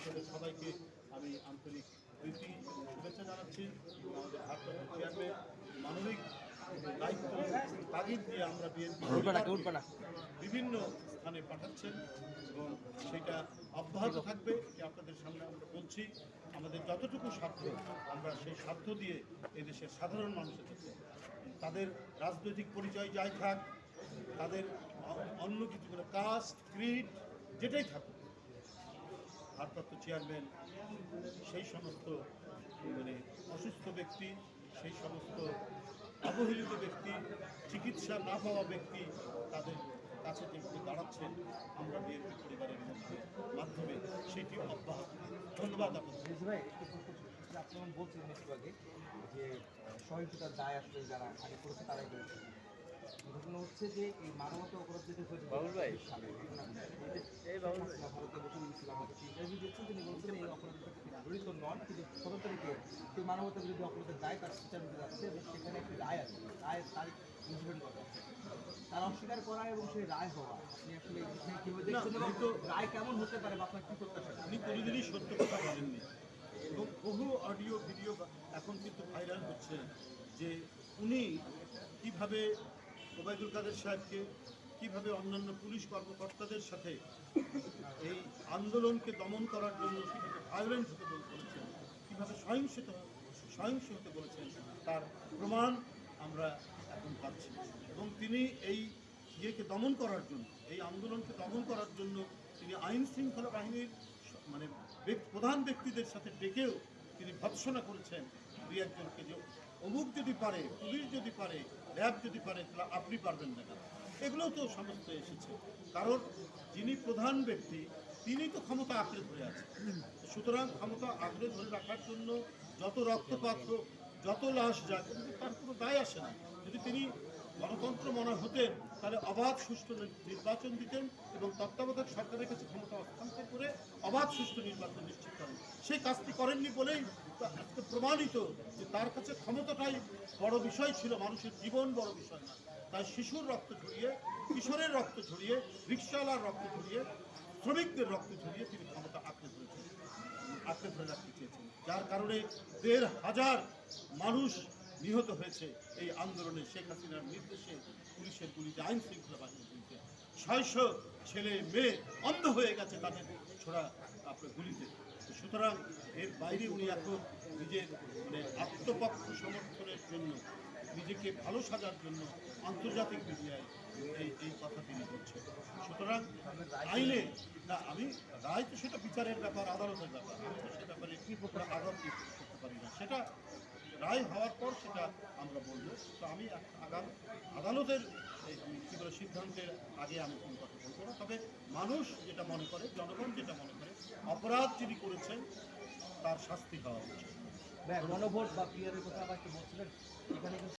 আপনাদের সবাইকে আমি আন্তরিক প্রীতি এবং শুভেচ্ছা জানাচ্ছি। আমাদের ভারপ্রাপ্ত চেয়ারম্যান মানবিক দায়িত্ব তাগিদ দিয়ে আমরা বিভিন্ন স্থানে পাঠাচ্ছেন এবং সেটা অব্যাহত থাকবে। যে আপনাদের সামনে আমরা বলছি, আমাদের যতটুকু সাধ্য আমরা সেই সাধ্য দিয়ে এদেশের সাধারণ মানুষের কাছে তাদের রাজনৈতিক পরিচয় যাই থাক, তাদের অন্য কিছু করে কাস্ট ক্রিড যেটাই থাকুক, ভারপ্রাপ্ত চেয়ারম্যান সেই সমস্ত অসুস্থ ব্যক্তি, সেই সমস্ত অবহেলিত ব্যক্তি, চিকিৎসা না পাওয়া ব্যক্তি, তাদের কাছে যেভাবে দাঁড়াচ্ছেন আমরা বিএনপি পরিবারের মাধ্যমে সেটি অব্যাহত। ধন্যবাদ আপনাদের। আপনারা বলছিলেন একটু আগে যে সহিংসতার দায় আসলে যারা আগে করেছে তারাই করেছে। ঘটনা হচ্ছে যে এই মানবতা অপরাধ যেটা হয়েছে ভারতে বসে গিয়েছিলাম, ইন্টারভিউ দিচ্ছেন, তিনি বলছেন এই অপরাধের সাথে তিনি জড়িত নন, কিন্তু 17 তারিখে সেই মানবতা বিরোধী অপরাধের দায় তার বিচার দিতে যাচ্ছে এবং সেখানে একটি রায় আছে, রায়ের তারিখ নির্ধারণ করা হচ্ছে। তার অস্বীকার করা এবং সেই রায় হওয়া, আপনি আসলে কীভাবে দেখছেন এবং রায় কেমন হতে পারে বা আপনার কী করতে চান? উনি কোনোদিনই সত্য কথা বলেননি এবং বহু অডিও ভিডিও এখন কিন্তু ভাইরাল হচ্ছে যে উনি কীভাবে ওবায়দুল কাদের সাহেবকে, কীভাবে অন্যান্য পুলিশ কর্মকর্তাদের সাথে এই আন্দোলনকে দমন করার জন্য কীভাবে ভায়োলেন্ট হতে বলেছেন, কীভাবে সহিংস হতে বলেছেন, তার প্রমাণ আমরা এখন পাচ্ছি। এবং তিনি এই দমন করার জন্য, এই আন্দোলনকে দমন করার জন্য তিনি আইন শৃঙ্খলা বাহিনীর প্রধান ব্যক্তিদের সাথে ডেকেও তিনি ভৎসনা করেছেন দুই একজনকে, যে অমুক যদি পারে, পুলিশ যদি পারে, র্যাব যদি পারে, তাহলে আপনি পারবেন না। এগুলোও তো সমস্ত এসেছে, কারণ যিনি প্রধান ব্যক্তি তিনি তো ক্ষমতা আঁকড়ে ধরে আছেন। সুতরাং ক্ষমতা আঁকড়ে ধরে রাখার জন্য যত রক্তপাত হোক, যত লাশ যাক, তার কোনো দায় আসে না। যদি তিনি গণতন্ত্র মনে হতেন তাহলে অবাধ সুষ্ঠু নির্বাচন দিতেন এবং তত্ত্বাবধায়ক সরকারের কাছে ক্ষমতা হস্তান্তর করে অবাধ সুষ্ঠু নির্বাচন নিশ্চিত করেন। সেই কাজটি করেননি বলেই আজকে প্রমাণিত যে তার কাছে ক্ষমতাটাই বড় বিষয় ছিল, মানুষের জীবন বড় বিষয় না। তাই শিশুর রক্ত ঝরিয়ে, কিশোরের রক্ত ঝরিয়ে, রিক্সাওয়ালার রক্ত ঝরিয়ে, শ্রমিকদের রক্ত ঝরিয়ে তিনি ক্ষমতা আঁকড়ে ধরে রাখতে চেয়েছেন, যার কারণে ১,৫০০ মানুষ নিহত হয়েছে এই আন্দোলনে। শেখ হাসিনার নির্দেশে পুলিশের গুলিতে, আইন শৃঙ্খলা বাহিনীর গুলিতে ৬০০ ছেলে মেয়ে অন্ধ হয়ে গেছে তাদের ছোড়া আপনার গুলিতে। সুতরাং এর বাইরে উনি এখন নিজের আত্মপক্ষ সমর্থনের জন্য, নিজেকে ভালো সাজার জন্য আন্তর্জাতিক মিডিয়ায় এই কথা তিনি বলছেন। সুতরাং আইনে না, আমি রায় তো সেটা বিচারের ব্যাপার, আদালতের ব্যাপার, আমি তো সে ব্যাপারে আঘাত করতে পারি না। সেটা রায় হওয়ার পর সেটা আমরা বলবো। তো আমি আদালতের সিদ্ধান্তের আগে আমি কোনো কথা বলবো না। তবে মানুষ যেটা মনে করে, জনগণ যেটা মনে করে, অপরাধ যিনি করেছেন তার শাস্তি হওয়া উচিত। গণভোট বা পিয়ারের কথা আবার একটু বলছিলেন, এখানে